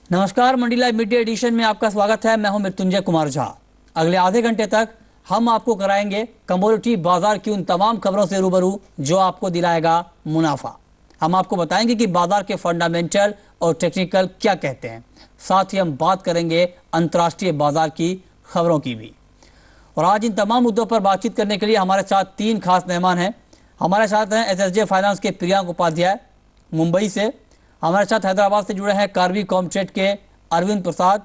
नमस्कार, मंडी live media addition में आपका स्वागत है। मैं हूं मृत्युंजय कुमार झा। अगले आधे घंटे तक हम आपको कराएंगे कमोडिटी बाजार की उन तमाम खबरों से रूबरू जो आपको दिलाएगा मुनाफा। हम आपको बताएंगे कि बाजार के फंडामेंटल और टेक्निकल क्या कहते हैं। साथ ही हम बात करेंगे अंतर्राष्ट्रीय बाजार की खबरों की भी। और आज इन तमाम मुद्दों पर बातचीत करने के लिए हमारे साथ तीन खास मेहमान हैं। हमारे साथ हैं SSJ फाइनेंस के प्रियांक उपाध्याय मुंबई से। हमारे साथ हैदराबाद से जुड़े हैं कार्वी कॉमट्रेड के अरविंद प्रसाद,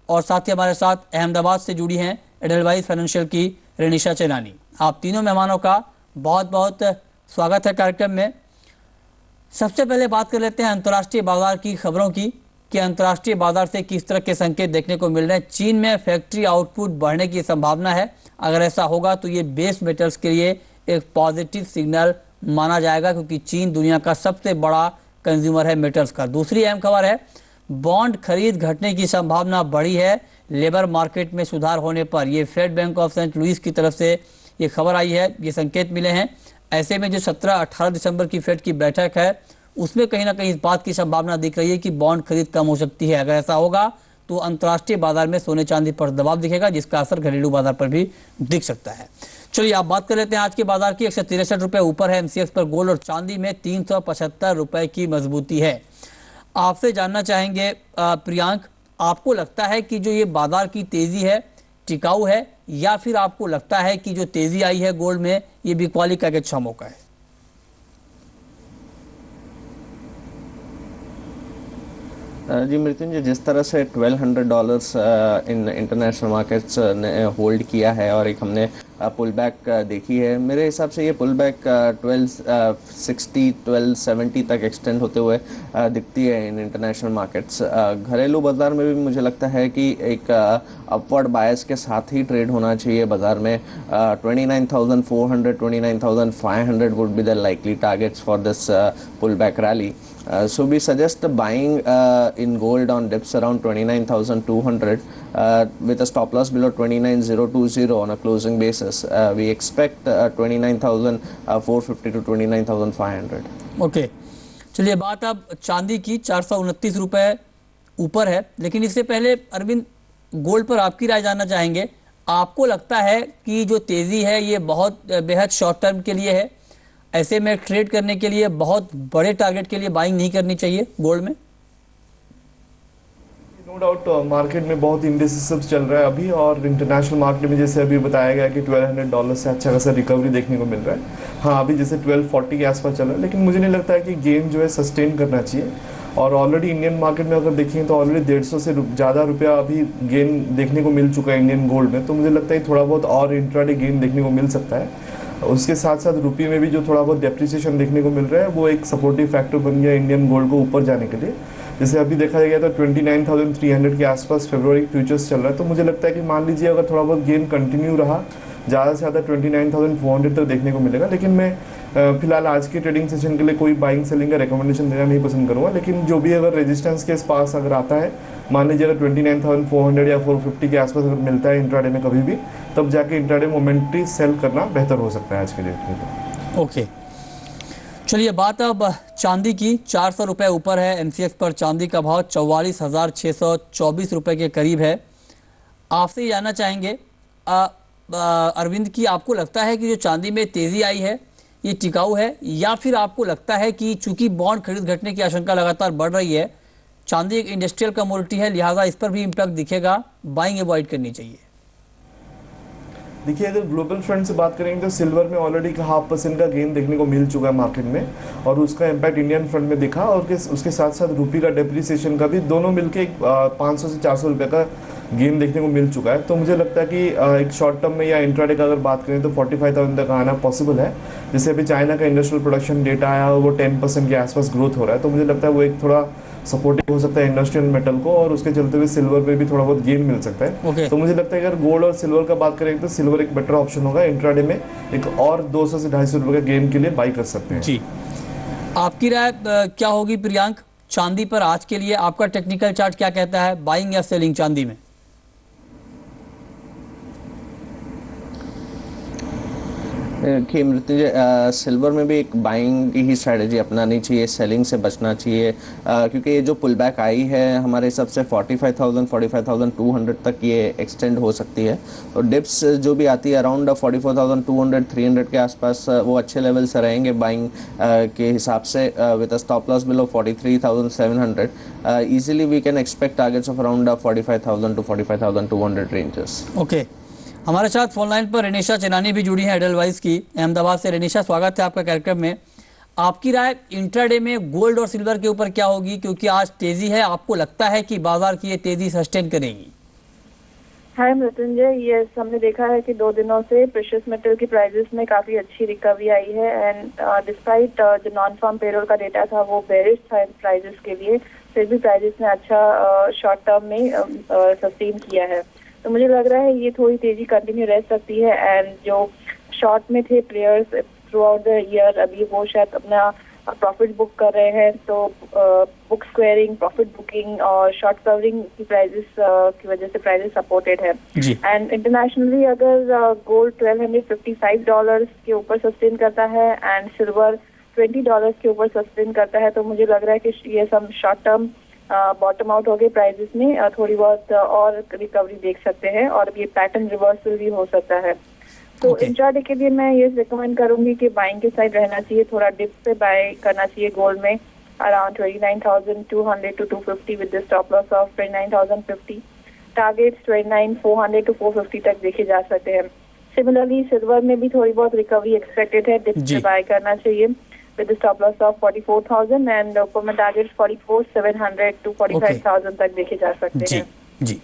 और साथ ही हमारे साथ अहमदाबाद से जुड़ी हैं एडलवाइज फाइनेंशियल की रेनिशा चेलानी। आप तीनों मेहमानों का बहुत बहुत स्वागत है कार्यक्रम में। सबसे पहले बात कर लेते हैं अंतर्राष्ट्रीय बाजार की खबरों की कि अंतर्राष्ट्रीय बाजार से किस तरह के संकेत देखने को मिल रहे हैं। चीन में फैक्ट्री आउटपुट बढ़ने की संभावना है। अगर ऐसा होगा तो ये बेस मेटल्स के लिए एक पॉजिटिव सिग्नल माना जाएगा, क्योंकि चीन दुनिया का सबसे बड़ा कंज्यूमर है मेटल्स का। दूसरी अहम खबर है बॉन्ड खरीद घटने की संभावना बढ़ी है लेबर मार्केट में सुधार होने पर। ये Fed Bank of Saint Louis की तरफ से ये खबर आई है, ये संकेत मिले हैं। ऐसे में जो 17-18 दिसंबर की फेड की बैठक है उसमें कहीं ना कहीं इस बात की संभावना दिख रही है कि बॉन्ड खरीद कम हो सकती है। अगर ऐसा होगा तो अंतर्राष्ट्रीय बाजार में सोने चांदी पर दबाव दिखेगा, जिसका असर घरेलू बाजार पर भी दिख सकता है। चलिए आप बात कर लेते हैं आज के बाजार की। 163 रुपये ऊपर है MCX पर गोल्ड, और चांदी में 375 रुपये की मजबूती है। आपसे जानना चाहेंगे प्रियांक, आपको लगता है कि जो ये बाजार की तेजी है टिकाऊ है, या फिर आपको लगता है कि जो तेजी आई है गोल्ड में ये बिकवाली का एक अच्छा मौका है? जी मृत्युंजय, जिस तरह से $1200 इन इंटरनेशनल मार्केट्स ने होल्ड किया है और एक हमने पुल बैक देखी है, मेरे हिसाब से ये पुल बैक 1260 1270 तक एक्सटेंड होते हुए दिखती है इन इंटरनेशनल मार्केट्स। घरेलू बाजार में भी मुझे लगता है कि एक अपवर्ड बायस के साथ ही ट्रेड होना चाहिए बाजार में। 29,400 29,500 would be the likely targets for this pull back rally. So we suggest buying in gold on dips around 29,200 with a stop loss below 29,020 on a closing basis. We expect 29,450 to 29,500. Okay, चलिए बात अब चांदी की। 429 रुपये ऊपर है, लेकिन इससे पहले अरविंद गोल्ड पर आपकी राय जानना चाहेंगे। आपको लगता है कि जो तेजी है ये बहुत बेहद शॉर्ट टर्म के लिए है? ऐसे में ट्रेड करने के लिए बहुत बड़े टारगेट के लिए बाइंग नहीं करनी चाहिए गोल्ड में? नो डाउट मार्केट में बहुत इंडिसेस चल रहा है अभी, और इंटरनेशनल मार्केट में जैसे अभी बताया गया कि $1,200 से अच्छा खासा रिकवरी देखने को मिल रहा है। हाँ, अभी जैसे 1240 के आसपास चल रहा है, लेकिन मुझे नहीं लगता है कि गेन जो है सस्टेन करना चाहिए। और ऑलरेडी इंडियन मार्केट में अगर देखें तो ऑलरेडी 150 से ज़्यादा रुपया अभी गेन देखने को मिल चुका है इंडियन गोल्ड में। तो मुझे लगता है थोड़ा बहुत और इंट्राडे गेन देखने को मिल सकता है। उसके साथ साथ रुपये में भी जो थोड़ा बहुत डेप्रिसिएशन देखने को मिल रहा है वो एक सपोर्टिव फैक्टर बन गया इंडियन गोल्ड को ऊपर जाने के लिए। जैसे अभी देखा गया तो 29,300 के आसपास फरवरी फ्यूचर्स चल रहा है। तो मुझे लगता है कि मान लीजिए अगर थोड़ा बहुत गेन कंटिन्यू रहा, ज़्यादा से ज़्यादा 29,400 तक देखने को मिलेगा। लेकिन मैं फिलहाल आज के ट्रेडिंग सेशन के लिए कोई बाइंग सेलिंग का रिकमेंडेशन देना नहीं पसंद करूँगा। लेकिन जो भी अगर रेजिस्टेंस के पास अगर आता है, मान लीजिए अगर 29,400 या 450 के आसपास अगर मिलता है इंट्राडे में कभी भी, तब जाके इंट्राडे मोमेंटरी सेल करना बेहतर हो सकता है आज के डेट में। ओके, चलिए बात अब चांदी की। 400 रुपये ऊपर है MCX पर चांदी का भाव 44,624 रुपये के करीब है। आपसे जानना चाहेंगे अरविंद की, आपको लगता है कि जो चांदी में तेज़ी आई है ये टिकाऊ है, या फिर आपको लगता है कि चूंकि बॉन्ड खरीद घटने की आशंका लगातार बढ़ रही है, चांदी एक इंडस्ट्रियल कमोडिटी है, लिहाजा इस पर भी इम्पैक्ट दिखेगा, बाइंग अवॉइड करनी चाहिए? देखिए, अगर ग्लोबल फ्रंट से बात करेंगे तो सिल्वर में ऑलरेडी 0.5% का गेन देखने को मिल चुका है मार्केट में, और उसका इम्पैक्ट इंडियन फ्रंट में दिखा। और उसके साथ साथ रुपये का डेप्रिसिएशन का भी, दोनों मिलके 500 से 400 रुपये का गेन देखने को मिल चुका है। तो मुझे लगता है कि एक शॉर्ट टर्म में या इंट्राडे का अगर बात करें तो 45,000 तक आना पॉसिबल है। जैसे अभी चाइना का इंडस्ट्रियल प्रोडक्शन डेटा आया, वो 10% के आसपास ग्रोथ हो रहा है। तो मुझे लगता है वो एक थोड़ा सपोर्टिव हो सकता है इंडस्ट्रियल मेटल को, और उसके चलते हुए सिल्वर पे भी थोड़ा बहुत गेन मिल सकता है। तो मुझे लगता है अगर गोल्ड और सिल्वर का बात करें तो सिल्वर एक बेटर ऑप्शन होगा। इंट्राडे में एक और 200 से 250 रुपये का गेन के लिए बाई कर सकते हैं। जी, आपकी राय क्या होगी प्रियांक चांदी पर आज के लिए? आपका टेक्निकल चार्ट क्या कहता है, बाइंग या सेलिंग चांदी में? कि मृत्युंजय सिल्वर में भी एक बाइंग की ही स्ट्रेटजी अपनानी चाहिए, सेलिंग से बचना चाहिए, क्योंकि ये जो पुल बैक आई है हमारे हिसाब से 45,000 45,200 तक ये एक्सटेंड हो सकती है। और डिप्स जो भी आती है अराउंड 44,200 300 के आसपास वो अच्छे लेवल से रहेंगे बाइंग के हिसाब से, with stop loss below 43,700। Easily we can expect targets of around 45,000 to 45,200 ranges. Okay, हमारे साथ फोन लाइन पर रेनिशा चेनानी भी जुड़ी हैं एडलवाइस की अहमदाबाद से। रेनिशा, स्वागत है आपका कार्यक्रम में। आपकी राय इंट्राडे में गोल्ड और सिल्वर के ऊपर क्या होगी, क्योंकि आज तेजी है, आपको लगता है कि बाजार की ये तेजी सस्टेन करेगी? हाय मृत्युंजय, ये हमने देखा है कि 2 दिनों से प्रेशियस मेटल की प्राइसेस में काफी अच्छी रिकवरी आई है एंड डिस्पाइट जो नॉन फार्म पेरोल का डेटा था वो बेरिश था प्राइसेस के लिए, फिर भी प्राइसेस ने अच्छा शॉर्ट टर्म में सस्टेन किया है। तो मुझे लग रहा है ये थोड़ी तेजी कंटिन्यू रह सकती है एंड जो शॉर्ट में थे players through out the year अभी वो शायद अपना प्रॉफिट बुक कर रहे हैं। तो बुक स्क्वेयरिंग, प्रॉफिट बुकिंग और शॉर्ट कवरिंग की प्राइसेस की वजह से प्राइसेस सपोर्टेड है। एंड इंटरनेशनली अगर गोल्ड $1,255 के ऊपर सस्टेन करता है एंड सिल्वर $20 के ऊपर सस्टेन करता है, तो मुझे लग रहा है कि ये सब शॉर्ट टर्म बॉटम आउट हो गए प्राइसेस में, थोड़ी बहुत और रिकवरी देख सकते हैं और ये पैटर्न रिवर्सल भी हो सकता है। तो इंट्राडे के लिए मैं ये रिकमेंड करूंगी कि बाइंग के साइड रहना चाहिए, थोड़ा डिप पे बाय करना चाहिए गोल्ड में around 29,200 to 250 with the stop loss of 29,050। Targets 29,400 to 450 तक देखे जा सकते हैं। सिमिलरली सिल्वर में भी थोड़ी बहुत रिकवरी एक्सपेक्टेड है, डिप पे बाय करना चाहिए with the stop loss of 44,000 and ऊपर में टारगेट 44,700 to 45,000 तक देखे जा सकते हैं। जी,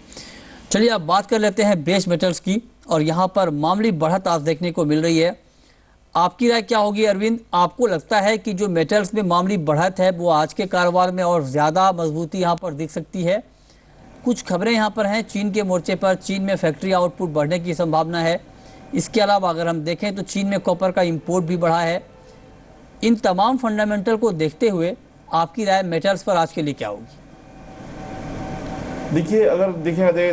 चलिए अब बात कर लेते हैं बेस मेटल्स की, और यहाँ पर मामूली बढ़त आज देखने को मिल रही है। आपकी राय क्या होगी अरविंद? आपको लगता है कि जो मेटल्स में मामूली बढ़त है वो आज के कारोबार में और ज़्यादा मजबूती यहाँ पर दिख सकती है? कुछ खबरें यहाँ पर हैं चीन के मोर्चे पर, चीन में फैक्ट्री आउटपुट बढ़ने की संभावना है। इसके अलावा अगर हम देखें तो चीन में कॉपर का इम्पोर्ट भी बढ़ा है। इन तमाम फंडामेंटल को देखते हुए आपकी राय मेटल्स पर आज के लिए क्या होगी? देखिए, अगर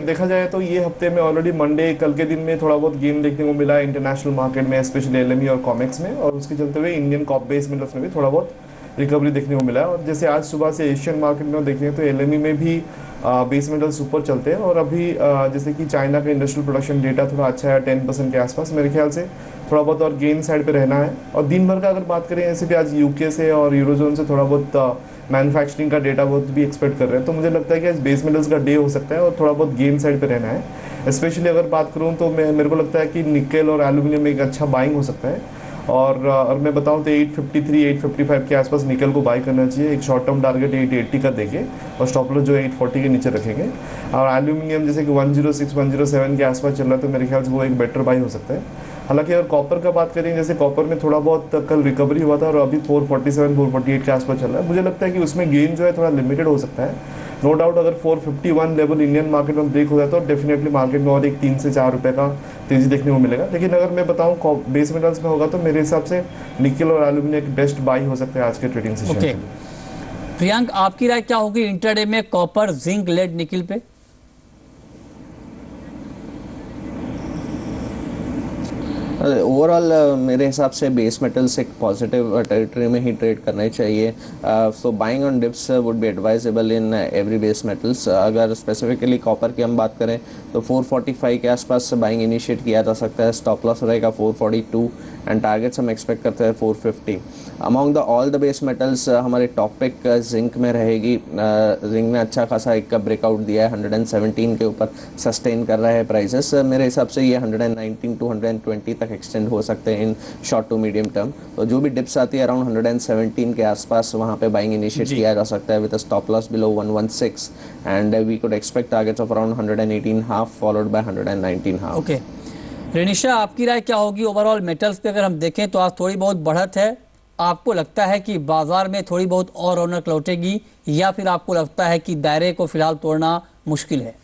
देखा जाए तो ये हफ्ते में ऑलरेडी मंडे कल के दिन में थोड़ा बहुत गेम देखने को मिला है इंटरनेशनल मार्केट में, स्पेशली एलएमई और कॉमेक्स में, और उसके चलते हुए इंडियन कॉप बेस मेटल्स में भी थोड़ा बहुत रिकवरी देखने को मिला है। और जैसे आज सुबह से एशियन मार्केट में देखें तो एलएमई में भी बेस मेटल्स ऊपर चलते हैं। और अभी जैसे कि चाइना का इंडस्ट्रियल प्रोडक्शन डेटा थोड़ा अच्छा है 10% के आसपास, मेरे ख्याल से थोड़ा बहुत और गेन साइड पे रहना है। और दिन भर का अगर बात करें, जैसे कि आज यूके से और यूरोजोन से थोड़ा बहुत मैन्युफैक्चरिंग का डेटा बहुत भी एक्सपेक्ट कर रहे हैं, तो मुझे लगता है कि आज बेस मेटल्स का डे हो सकता है और थोड़ा बहुत गेन साइड पे रहना है। स्पेशली अगर बात करूँ तो मेरे को लगता है कि निकेल और एल्यूमिनियम में एक अच्छा बाइंग हो सकता है। और मैं बताऊं तो 853 855 के आसपास निकल को बाय करना चाहिए। एक शॉर्ट टर्म टारगेट 880 का देंगे और स्टॉप लॉस जो 840 के नीचे रखेंगे। और एल्यूमिनियम जैसे कि 106 107 के आसपास चल रहा है, तो मेरे ख्याल से वो एक बेटर बाय हो सकता है। हालांकि अगर कॉपर का बात करें, जैसे कॉपर में थोड़ा बहुत कल रिकवरी हुआ था और अभी 447 448 के आसपास चल रहा है, मुझे लगता है कि उसमें गेन जो है थोड़ा लिमिटेड हो सकता है। नो डाउट अगर 451 लेवल इंडियन मार्केट में ब्रेक हो जाए तो डेफिनेटली मार्केट में और एक 3 से 4 रुपए का तेजी देखने को मिलेगा। लेकिन अगर मैं बताऊं बेस मेटल्स में होगा तो मेरे हिसाब से निकेल और एल्यूमिनियम एक बेस्ट बाई हो सकता है आज के ट्रेडिंग सेशन में। प्रियंक, आपकी राय क्या होगी इंट्राडे में कॉपर, जिंक, लेड, निकिल पे? ओवरऑल मेरे हिसाब से बेस मेटल्स एक पॉजिटिव टेरिटरी में ही ट्रेड करना ही चाहिए। So buying on dips would be advisable in every base metals. अगर स्पेसिफिकली कॉपर की हम बात करें तो 445 के आसपास बाइंग इनिशिएट किया जा सकता है। स्टॉप लॉस रहेगा 442 एंड टारगेट्स हम एक्सपेक्ट करते हैं 450। Among the all the base metals हमारे टॉप पिक जिंक में रहेगी। जिंक ने अच्छा खासा एक ब्रेकआउट दिया है, 117 के ऊपर सस्टेन कर रहा है प्राइसेस। मेरे हिसाब से ये 119 to 120 तक एक्सटेंड हो सकते हैं in short to medium term. तो जो भी डिप्स आती है अराउंड 117 के आसपास वहाँ पे बाइंग इनिशिएट किया जा सकता है with stop loss below 116 and we could expect targets of around 118.5 followed by 119.5। Okay, Renisha, आपकी राय क्या होगी ओवरऑल मेटल्स पे? अगर हम देखें तो आज थोड़ी बहुत बढ़त है, आपको लगता है कि बाजार में थोड़ी बहुत और रौनक लौटेगी या फिर आपको लगता है कि दायरे को फिलहाल तोड़ना मुश्किल है?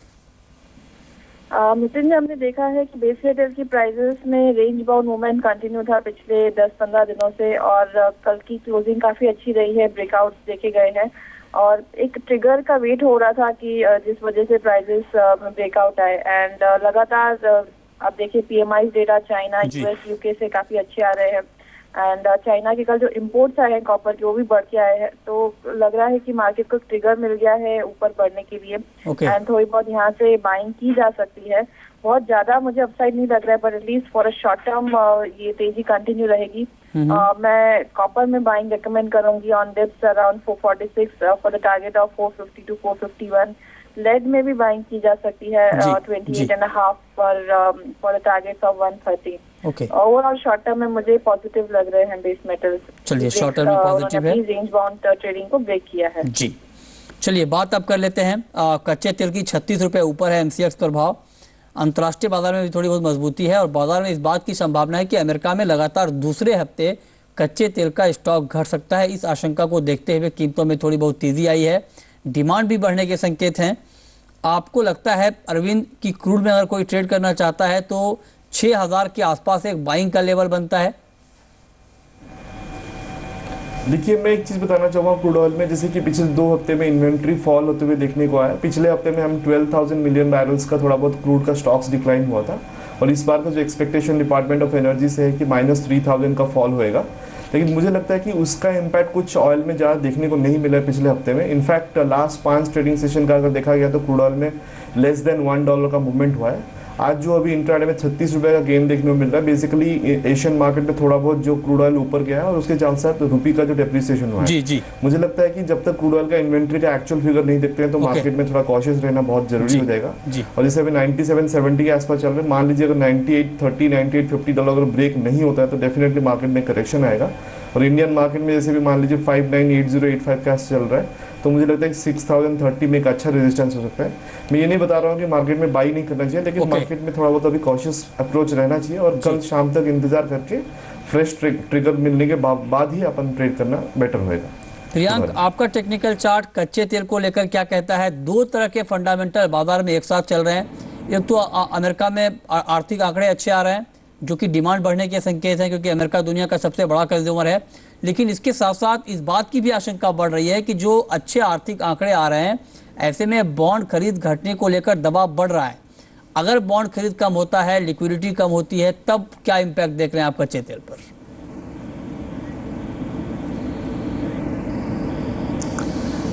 मिशन में हमने देखा है कि बेस मेटल की प्राइसेस में रेंज बाउंड मूवमेंट कंटिन्यू था पिछले 10-15 दिनों से और कल की क्लोजिंग काफी अच्छी रही है, ब्रेकआउट्स देखे गए हैं और एक ट्रिगर का वेट हो रहा था कि जिस वजह से प्राइसेस में ब्रेकआउट आए एंड लगातार आप देखिए PMI डेटा चाइना, जी। US, UK से काफी अच्छे आ रहे हैं एंड चाइना के कल जो इम्पोर्ट्स आए हैं कॉपर के वो भी बढ़ के आए हैं, तो लग रहा है कि मार्केट को ट्रिगर मिल गया है ऊपर बढ़ने के लिए ओके। एंड थोड़ी बहुत यहाँ से बाइंग की जा सकती है। बहुत ज्यादा मुझे अपसाइड नहीं लग रहा है, पर at least for a short term ये तेजी कंटिन्यू रहेगी। मैं कॉपर में बाइंग रेकमेंड करूंगी on dips around 446 for the target of 450 to 451। Lead में भी बाइंग की जा सकती है जी, 28.5 for the target of 130। Okay, overall short term में मुझे पॉजिटिव लग रहे हैं बेस मेटल्स। चलिए, शॉर्ट टर्म में पॉजिटिव है। रेंज बाउंड ट्रेडिंग को ब्रेक किया है जी। चलिए, बात अब कर लेते हैं कच्चे तेल की। 36 रुपये ऊपर है MCX पर भाव। अंतर्राष्ट्रीय बाजार में भी थोड़ी बहुत मजबूती है और बाजार में इस बात की संभावना है कि अमेरिका में लगातार दूसरे हफ्ते कच्चे तेल का स्टॉक घट सकता है। इस आशंका को देखते हुए कीमतों में थोड़ी बहुत तेजी आई है, डिमांड भी बढ़ने के संकेत हैं। आपको लगता है अरविंद कि क्रूड में अगर कोई ट्रेड करना चाहता है तो 6000 के आसपास एक बाइंग का लेवल बनता है? देखिए, मैं एक चीज़ बताना चाहूँगा क्रूड ऑयल में, जैसे कि पिछले 2 हफ्ते में इन्वेंट्री फॉल होते हुए देखने को आया। पिछले हफ्ते में हम 12,000 मिलियन बैरल्स का थोड़ा बहुत क्रूड का स्टॉक्स डिक्लाइन हुआ था और इस बार का जो एक्सपेक्टेशन डिपार्टमेंट ऑफ एनर्जी से है कि -3,000 का फॉल होएगा, लेकिन मुझे लगता है कि उसका इम्पैक्ट कुछ ऑयल में ज़्यादा देखने को नहीं मिला है पिछले हफ्ते में। इनफैक्ट लास्ट 5 ट्रेडिंग सेशन का अगर देखा गया तो क्रूड ऑयल में लेस देन $1 का मूवमेंट हुआ है। आज जो अभी इंट्राडे में 36 रुपये का गेन देखने को मिल रहा है। बेसिकली एशियन मार्केट में थोड़ा बहुत जो क्रूड ऑयल ऊपर गया है और उसके साथ साथ रुपये का जो डेप्रिसिएशन हुआ है। जी जी। मुझे लगता है कि जब तक क्रूड ऑयल का इन्वेंट्री का एक्चुअल फिगर नहीं देखते हैं तो मार्केट में थोड़ा कॉशियस रहना बहुत जरूरी हो जाएगा। और जैसे अभी 97.70 के आसपास चल रहे हैं, मान लीजिए अगर $98.30 $98.50 अगर ब्रेक नहीं होता है तो डेफिनेटली मार्केट में करेक्शन आएगा। और इंडियन मार्केट में जैसे भी मान लीजिए 598085 का चल रहा है, तो मुझे लगता है कि 6030 में एक अच्छा रेजिस्टेंस हो सकता है। मैं ये नहीं बता रहा हूँ कि मार्केट में बाई नहीं करना चाहिए, लेकिन मार्केट में थोड़ा बहुत अभी कॉशियस अप्रोच रहना चाहिए और कल शाम तक इंतजार करके फ्रेश ट्रिगर मिलने के बाद ही अपन ट्रेड करना बेटर होएगा। प्रियांक, आपका टेक्निकल चार्ट कच्चे तेल को लेकर क्या कहता है? 2 तरह के फंडामेंटल बाजार में एक साथ चल रहे हैं। एक तो अमेरिका में आर्थिक आंकड़े अच्छे आ रहे हैं जो कि डिमांड बढ़ने के संकेत हैं, क्योंकि अमेरिका दुनिया का सबसे बड़ा कंज्यूमर है। लेकिन इसके साथ साथ इस बात की भी आशंका बढ़ रही है कि जो अच्छे आर्थिक आंकड़े आ रहे हैं, ऐसे में बॉन्ड खरीद घटने को लेकर दबाव बढ़ रहा है। अगर बॉन्ड खरीद कम होता है, लिक्विडिटी कम होती है, तब क्या इम्पैक्ट देख रहे हैं आप कच्चे तेल पर?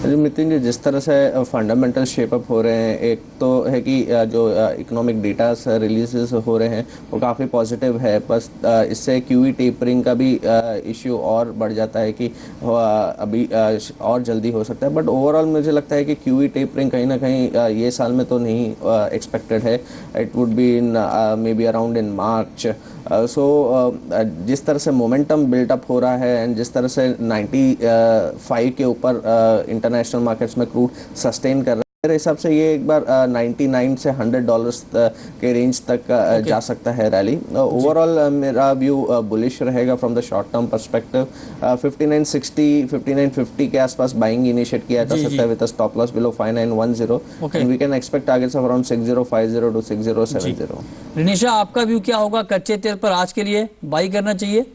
नितिन जी, जिस तरह से फंडामेंटल शेपअप हो रहे हैं, एक तो है कि जो इकोनॉमिक डेटा रिलीजेस हो रहे हैं वो काफ़ी पॉजिटिव है। बस इससे QE टेपरिंग का भी इश्यू और बढ़ जाता है कि अभी और जल्दी हो सकता है। बट ओवरऑल मुझे लगता है कि QE टेपरिंग कहीं ना कहीं ये साल में तो नहीं एक्सपेक्टेड है। It would be in maybe around in March. जिस तरह से मोमेंटम बिल्टअप हो रहा है एंड जिस तरह से 95 के ऊपर इंटरनेशनल मार्केट्स में क्रूड सस्टेन कर रहे हैं, मेरे हिसाब से ये एक बार 99 से $100 के रेंज तक जा सकता है रैली। ओवरऑल मेरा व्यू बुलिश रहेगा from the short term perspective. 5960 5950 के आसपास बाइंग इनिशिएट किया जा सकता है with a stop loss below 5910 and we can expect targets of around 6050 to 6070। Rinisha, आपका व्यू क्या होगा कच्चे तेल पर? आज के लिए बाई करना चाहिए?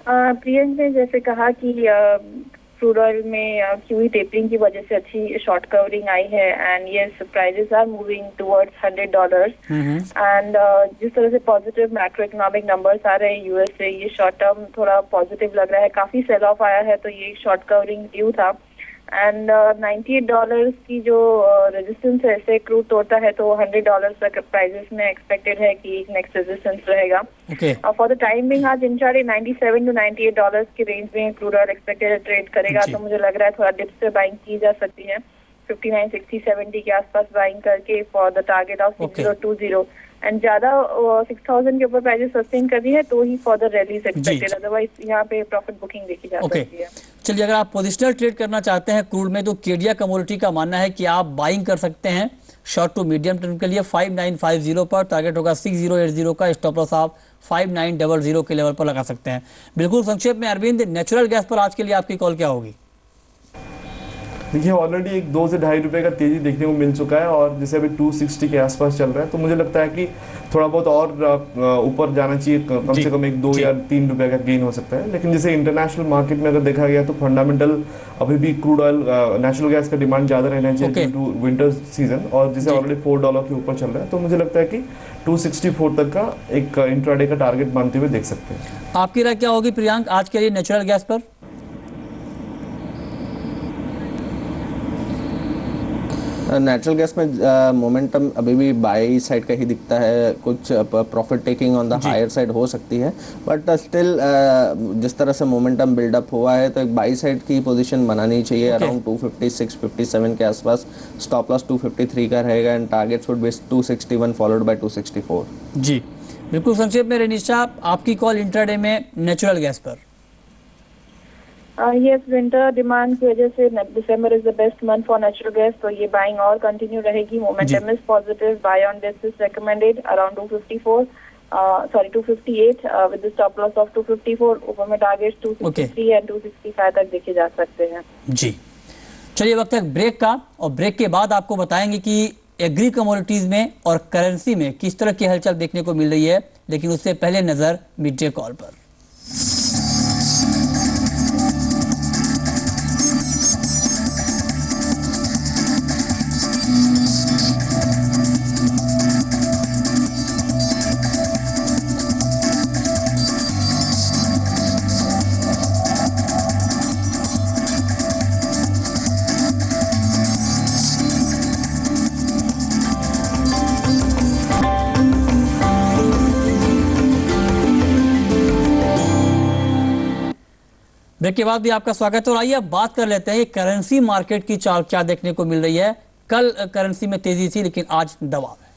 प्रियंक ने जैसे कहा कि क्रूड ऑयल में QE टेपरिंग की वजह से अच्छी शॉर्ट कवरिंग आई है and yes prices are moving towards $100 and जिस तरह से पॉजिटिव मैक्रो इकोनॉमिक नंबर्स आ रहे हैं यूएस से, ये शॉर्ट टर्म थोड़ा पॉजिटिव लग रहा है। काफी सेल ऑफ आया है तो ये शॉर्ट कवरिंग ड्यू था एंड $98 की जो रेजिस्टेंस है, ऐसे क्रूड तोड़ता है तो $100 तक प्राइसेस में एक्सपेक्टेड है कि नेक्स्ट रेजिस्टेंस रहेगा। फॉर द टाइम बिंग आज इंट्राडे 97 टू $98 के रेंज में क्रूड ऑयल एक्सपेक्टेड ट्रेड करेगा, तो मुझे लग रहा है थोड़ा डिप्स पे बाइंग की जा सकती है। 59 60 70 के आसपास बाइंग करके for the target of 6020 and ज्यादा 6000 के ऊपर प्राइसेस सस्टेन कर दी है तो ही फर्दर रैलीज एक्सपेक्टेड, अदरवाइज यहाँ पे प्रॉफिट बुकिंग देखी जा सकती है। चलिए, अगर आप पोजिशनल ट्रेड करना चाहते हैं क्रूड में तो केडिया कमोडिटी का मानना है कि आप बाइंग कर सकते हैं शॉर्ट टू मीडियम टर्म के लिए 5950 पर। टारगेट होगा 6080 का, स्टॉप लॉस आप 5900 के लेवल पर लगा सकते हैं। बिल्कुल संक्षेप में अरविंद, नेचुरल गैस पर आज के लिए आपकी कॉल क्या होगी? देखिए ऑलरेडी एक 2 से ₹2.5 का तेजी देखने को मिल चुका है और जैसे अभी 260 के आसपास चल रहा है, तो मुझे लगता है कि थोड़ा बहुत और ऊपर जाना चाहिए, कम से कम एक 2 या ₹3 का गेन हो सकता है। लेकिन जैसे इंटरनेशनल मार्केट में अगर देखा गया तो फंडामेंटल अभी भी क्रूड ऑयल, नेचुरल गैस का डिमांड ज़्यादा रहना चाहिए ड्यू टू विंटर सीजन, और जैसे ऑलरेडी $4 के ऊपर चल रहा है, तो मुझे लगता है कि 264 तक का एक इंट्राडे का टारगेट मानते हुए देख सकते हैं। आपकी राय क्या होगी प्रियांक आज के लिए नेचुरल गैस पर? नेचुरल गैस में मोमेंटम अभी भी बाई साइड का ही दिखता है, कुछ profit taking on the higher side हो सकती है, बट स्टिल जिस तरह से मोमेंटम बिल्डअप हुआ है तो एक बाई साइड की पोजीशन बनानी चाहिए अराउंड 256 57 के आसपास। स्टॉप लॉस 253 का रहेगा and targets would be 261 followed by 264। जी बिल्कुल संक्षेप में रेनिशा, आपकी कॉल इंट्राडे में नेचुरल गैस पर। यस, विंटर डिमांड की वजह से December is the best month for natural gas, तो ये बाइंग और कंटिन्यू रहेगी। Momentum is positive, buy on this is recommended around 258 with the stop loss of 254। ऊपर में टारगेट 263 एंड 265 तक देखे जा सकते हैं। जी चलिए वक्त है ब्रेक का, और ब्रेक के बाद आपको बताएंगे कि एग्री कमोडिटीज में और करेंसी में किस तरह की हलचल देखने को मिल रही है, लेकिन उससे पहले नजर मिड डे कॉल पर। ब्रेक के बाद भी आपका स्वागत है, और आइए अब बात कर लेते हैं करेंसी मार्केट की चाल क्या देखने को मिल रही है। कल करेंसी में तेजी थी, लेकिन आज दबाव है।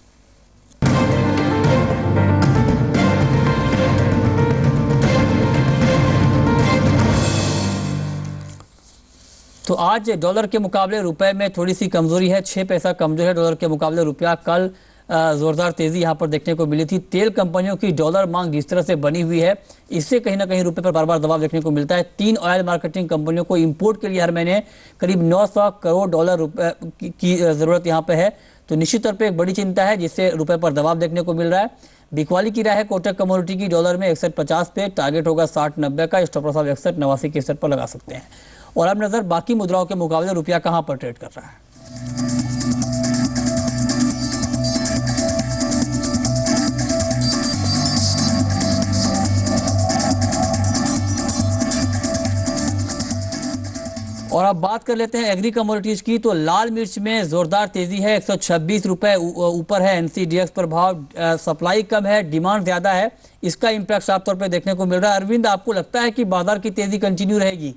तो आज डॉलर के मुकाबले रुपए में थोड़ी सी कमजोरी है, 6 पैसा कमजोर है डॉलर के मुकाबले रुपया। कल जोरदार तेजी यहां पर देखने को मिली थी। तेल कंपनियों की डॉलर मांग जिस तरह से बनी हुई है, इससे कहीं ना कहीं रुपए पर बार बार दबाव देखने को मिलता है। 3 ऑयल मार्केटिंग कंपनियों को इंपोर्ट के लिए हर महीने करीब 900 करोड़ डॉलर रुपए की जरूरत यहां पे है, तो निश्चित तौर पे एक बड़ी चिंता है जिससे रुपए पर दबाव देखने को मिल रहा है। बिकवाली की राय है कोटक कमोडिटी की डॉलर में 61.50 पे, टारगेट होगा 60-90 का, स्टॉप लॉस आप 61-89 के स्तर पर लगा सकते हैं। और अब नजर बाकी मुद्राओं के मुकाबले रुपया कहां पर ट्रेड कर रहा है। और अब बात कर लेते हैं एग्री कमोडिटीज की, तो लाल मिर्च में जोरदार तेजी है, 126 रुपए ऊपर है एनसीडीएक्स पर भाव। सप्लाई कम है, डिमांड ज्यादा है, इसका इंपैक्ट साफ तौर पे देखने को मिल रहा है। अरविंद, आपको लगता है कि बाजार की तेजी कंटिन्यू रहेगी?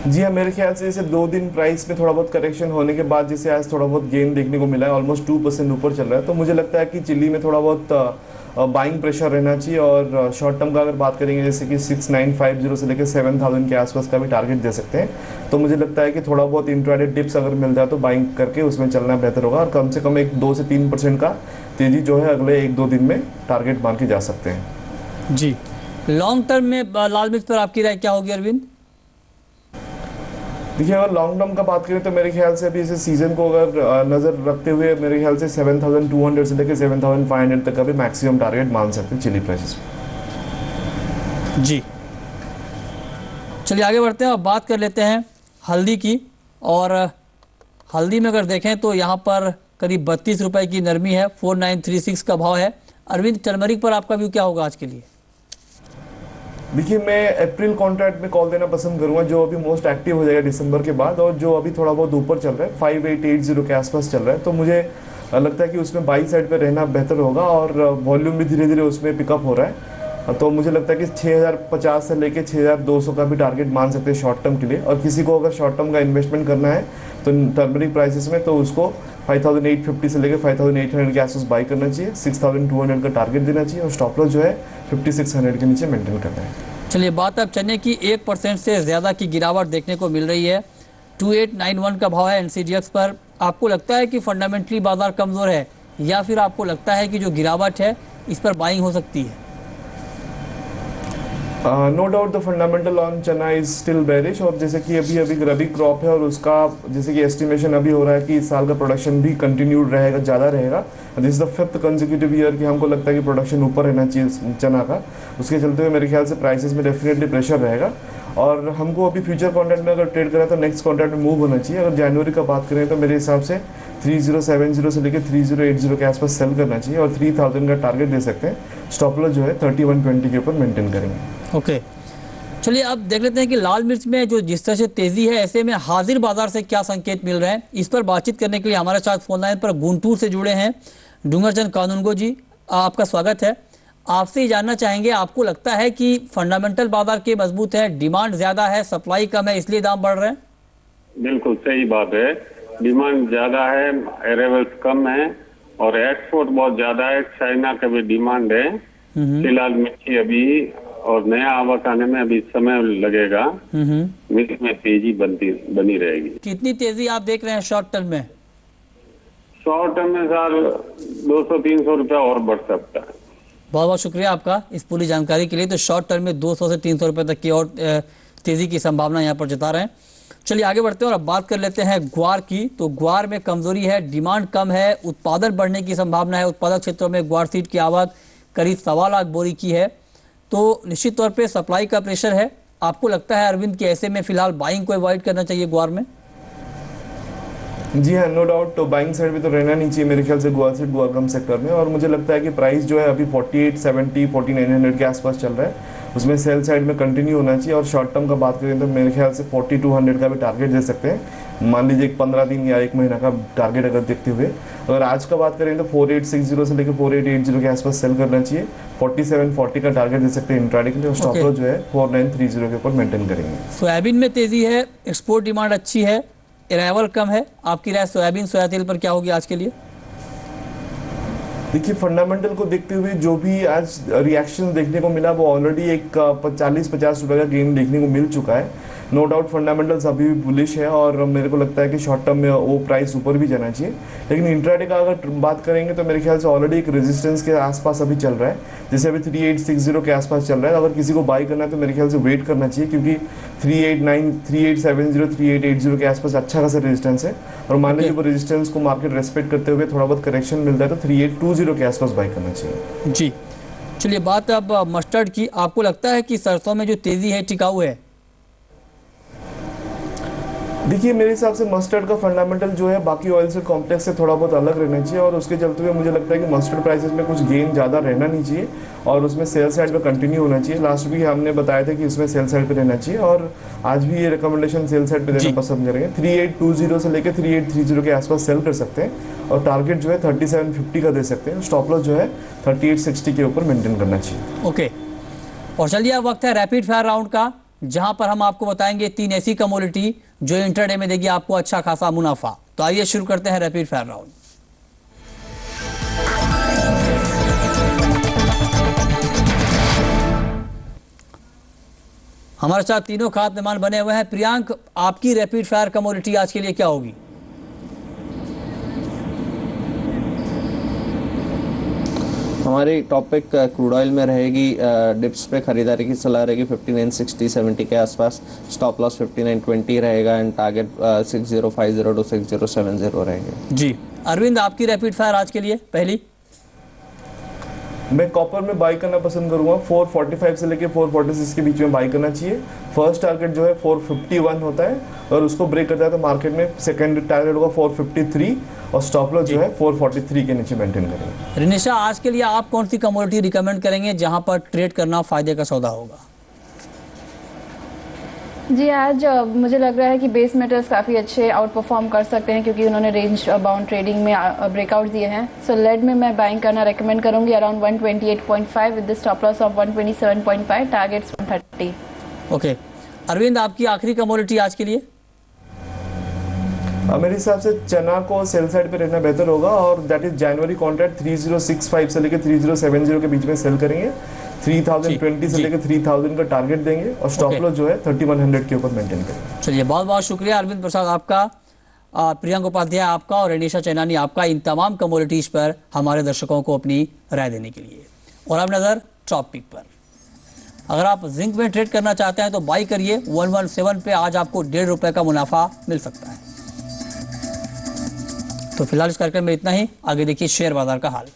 जी हाँ, मेरे ख्याल से जैसे 2 दिन प्राइस में थोड़ा बहुत करेक्शन होने के बाद जैसे आज थोड़ा बहुत गेन देखने को मिला है, ऑलमोस्ट 2% ऊपर चल रहा है, तो मुझे लगता है कि चिल्ली में थोड़ा बहुत बाइंग प्रेशर रहना चाहिए। और शॉर्ट टर्म का अगर बात करेंगे जैसे कि 6950 से लेकर 7000 के आसपास का भी टारगेट दे सकते हैं, तो मुझे लगता है कि थोड़ा बहुत इंट्राडे टिप्स अगर मिल जाए तो बाइंग करके उसमें चलना बेहतर होगा, और कम से कम एक 2 से 3% का तेजी जो है अगले 1-2 दिन में टारगेट मान के जा सकते हैं। जी, लॉन्ग टर्म में लाल मिर्च पर आपकी राय क्या होगी अरविंद? देखिए, अगर लॉन्ग टर्म का बात करें तो मेरे ख्याल से अभी इस सीजन को अगर नज़र रखते हुए मेरे ख्याल से 7200 से लेकर 7500 तक का भी मैक्सिमम टारगेट मान सकते हैं चिली प्राइसेस में। जी चलिए आगे बढ़ते हैं और बात कर लेते हैं हल्दी की। और हल्दी में अगर देखें तो यहाँ पर करीब 32 रुपए की नरमी है, 4936 का भाव है। अरविंद, टर्मरिक पर आपका व्यू क्या होगा आज के लिए? देखिए, मैं अप्रैल कॉन्ट्रैक्ट में कॉल देना पसंद करूंगा, जो अभी मोस्ट एक्टिव हो जाएगा दिसंबर के बाद, और जो अभी थोड़ा बहुत ऊपर चल रहा है 5880 के आसपास चल रहा है, तो मुझे लगता है कि उसमें बाई साइड पे रहना बेहतर होगा। और वॉल्यूम भी धीरे धीरे उसमें पिकअप हो रहा है, तो मुझे लगता है कि 6050 से लेके 6200 का भी टारगेट मान सकते हैं शॉर्ट टर्म के लिए। और किसी को अगर शॉर्ट टर्म का इन्वेस्टमेंट करना है तो टर्मरिक प्राइसेस में, तो उसको 5850 से लेकर 5800 के आसपास बाई करना चाहिए, 6200 का टारगेट देना चाहिए, और स्टॉप लॉस जो है 5600 के नीचे मेंटेन करना है। चलिए बात अब चने की 1% से ज़्यादा की गिरावट देखने को मिल रही है, 2891 का भाव है एनसीडीएक्स पर। आपको लगता है कि फंडामेंटली बाजार कमज़ोर है, या फिर आपको लगता है कि जो गिरावट है इस पर बाइंग हो सकती है? No doubt the fundamental on chana is still bearish, और जैसे कि अभी अभी रबी क्रॉप है और उसका जैसे कि एस्टिमेशन अभी हो रहा है कि इस साल का प्रोडक्शन भी कंटिन्यूड रहेगा, ज़्यादा रहेगा। This is the 5th consecutive year कि हमको लगता है कि प्रोडक्शन ऊपर रहना चाहिए चना का। उसके चलते हुए मेरे ख्याल से प्राइसेस में डेफिनेटली प्रेशर रहेगा, और हमको अभी फ्यूचर कॉन्ट्रैक्ट में अगर ट्रेड करें तो नेक्स्ट कॉन्ट्रैक्ट में मूव होना चाहिए। अगर जनवरी का बात करें तो मेरे हिसाब से 3070 से लेकर 3080 के आसपास सेल करना चाहिए, और 3000 का टारगेट दे सकते हैं। स्टॉप लॉस जो है 3120 के ऊपर मेंटेन करेंगे। ओके, चलिए अब देख लेते हैं कि लाल मिर्च में जो जिस तरह से तेजी है, ऐसे में हाजिर बाजार से क्या संकेत मिल रहे हैं। इस पर बातचीत करने के लिए हमारे साथ फोन लाइन पर गुंटूर से जुड़े हैं डूंगरचंद कानूनगो जी, आपका स्वागत है। आपसे जानना चाहेंगे, आपको लगता है कि फंडामेंटल बाजार के मजबूत है, डिमांड ज्यादा है, सप्लाई कम है, इसलिए दाम बढ़ रहे हैं? बिल्कुल सही बात है, डिमांड ज्यादा है, अरेवल्स कम है और एक्सपोर्ट बहुत ज्यादा है। चाइना का भी डिमांड है। फिलहाल मिर्ची अभी और नया आवक आने में अभी समय लगेगा। मिर्च में तेजी बनी रहेगी। कितनी तेजी आप देख रहे हैं शॉर्ट टर्म में? शॉर्ट टर्म में सर 200-300 रुपया और बढ़ सकता है। बहुत बहुत शुक्रिया आपका इस पूरी जानकारी के लिए। तो शॉर्ट टर्म में 200 से 300 रुपए तक की और तेजी की संभावना यहाँ पर जता रहे हैं। चलिए आगे बढ़ते हैं और अब बात कर लेते हैं ग्वार की। तो ग्वार में कमजोरी है, डिमांड कम है, उत्पादन बढ़ने की संभावना है। उत्पादक क्षेत्रों में ग्वार सीड की आवक करीब 1.25 लाख बोरी की है, तो निश्चित तौर पे सप्लाई का प्रेशर है। आपको लगता है अरविंद कि ऐसे में फिलहाल बाइंग को अवॉइड करना चाहिए ग्वार में? जी हाँ, नो डाउट। तो बाइंग साइड में तो रहना नहीं चाहिए मेरे ख्याल से ग्वार सीड ग्वारगम सेक्टर में, और मुझे लगता है कि प्राइस जो है अभी 4870 4900 के आसपास चल रहा है, उसमें सेल साइड में कंटिन्यू होना चाहिए। और शॉर्ट टर्म का बात करें तो मेरे ख्याल से 4200 का भी टारगेट दे सकते हैं। मान लीजिए 15 दिन या 1 महीना का टारगेट अगर देखते हुए। अगर आज का बात करें तो 4860 से लेकर 4880 के आसपास सेल करना चाहिए। 4740 का टारगेट दे सकते हैं इंट्राडे के लिए, और स्टॉप लॉस जो है 4930 के ऊपर मेंटेन करेंगे। सोयाबीन में तेजी है, एक्सपोर्ट डिमांड अच्छी है, अराइवल कम है। आपकी राय सोयाबीन सोया तेल पर क्या होगी आज के लिए? देखिए, फंडामेंटल को देखते हुए जो भी आज रिएक्शन देखने को मिला वो ऑलरेडी एक 40-50 रुपए का गेन देखने को मिल चुका है। नो डाउट फंडामेंटल्स अभी भी बुलिश है, और मेरे को लगता है कि शॉर्ट टर्म में वो प्राइस ऊपर भी जाना चाहिए। लेकिन इंट्राडे का अगर बात करेंगे तो मेरे ख्याल से ऑलरेडी एक रेजिस्टेंस के आसपास अभी चल रहा है, जैसे अभी 3860 के आसपास चल रहा है। अगर किसी को बाई करना है तो मेरे ख्याल से वेट करना चाहिए, क्योंकि 3890 3870 3880 के आसपास अच्छा खासा रेजिस्टेंस है। और मान लीजिए वो रेजिस्टेंस को मार्केट रेस्पेक्ट करते हुए थोड़ा बहुत करेक्शन मिलता है तो 3820 के आसपास बाई करना चाहिए। जी, चलिए बात अब मस्टर्ड की। आपको लगता है कि सरसों में जो तेजी है टिकाऊ है? देखिए, मेरे हिसाब से मस्टर्ड का फंडामेंटल जो है बाकी ऑयल से कॉम्प्लेक्स से थोड़ा बहुत अलग रहना चाहिए, और उसके चलते हुए मुझे लगता है कि मस्टर्ड प्राइसेस में कुछ गेन ज़्यादा रहना नहीं चाहिए, और उसमें सेल साइड पे कंटिन्यू होना चाहिए। लास्ट वीक हमने बताया था कि इसमें सेल साइड पे रहना चाहिए, और आज भी ये रिकमेंडेशन सेल साइड पे देना पसंद करेंगे। 3820 से लेकर 3830 के आसपास सेल कर सकते हैं, और टारगेट जो है 3750 का दे सकते हैं। स्टॉप लॉस जो है 3860 के ऊपर मेंटेन करना चाहिए। ओके, और चलिए अब वक्त है रैपिड फायर राउंड का, जहां पर हम आपको बताएंगे 3 ऐसी कमोडिटी जो इंट्राडे में देगी आपको अच्छा खासा मुनाफा। तो आइए शुरू करते हैं रैपिड फायर राउंड। हमारे साथ तीनों खास मेहमान बने हुए हैं। प्रियांक, आपकी रैपिड फायर कमोडिटी आज के लिए क्या होगी? हमारी टॉपिक क्रूड ऑयल में रहेगी। डिप्स पे खरीदारी की सलाह रहेगी 5960-70 के आसपास। स्टॉप लॉस 5920 रहेगा, एंड टारगेट 6050 टू 6070 रहेंगे। जी अरविंद, आपकी रैपिड फायर आज के लिए पहली? मैं कॉपर में बाई करना पसंद करूंगा। 445 से लेके 446 के बीच में बाई करना चाहिए। फर्स्ट टारगेट जो है 451 होता है, और उसको ब्रेक करता है तो मार्केट में सेकंड टारगेट होगा 453, और स्टॉप लॉस जो है 443 के नीचे मेंटेन करेंगे। रिनिशा, आज के लिए आप कौन सी कमोडिटी रिकमेंड करेंगे जहां पर ट्रेड करना फायदे का सौदा होगा? जी, आज मुझे लग रहा है कि बेस मेटल्स काफ़ी अच्छे आउट परफॉर्म कर सकते हैं, क्योंकि उन्होंने रेंज बाउंड ट्रेडिंग में ब्रेकआउट दिए हैं। सो लेड में मैं बाइंग करना रेकमेंड करूंगी around 128.5 with the stop loss of 127.5, targets 130। Okay, Arvind, आपकी आखिरी कमोडिटी आज के लिए? मेरे हिसाब से चना को सेल साइड पे रहना बेहतर होगा, और दैट इज जनवरी कॉन्ट्रैक्ट 3065 से लेकर 3070 के बीच में सेल करेंगे। 3020 से लेकर 3000 का टारगेट देंगे, और स्टॉप लॉस जो है 3100 के ऊपर मेंटेन करेंगे। चलिए, बहुत बहुत शुक्रिया अरविंद प्रसाद आपका, प्रियंक उपाध्याय आपका, और रेनिशा चैनानी आपका इन तमाम कमोडिटीज पर हमारे दर्शकों को अपनी राय देने के लिए। और अब नजर टॉप पिक पर। अगर आप जिंक में ट्रेड करना चाहते हैं तो बाई करिए 117 पे, आज आपको ₹1.5 का मुनाफा मिल सकता है। तो फिलहाल इस कार्यक्रम में इतना ही, आगे देखिए शेयर बाजार का हाल।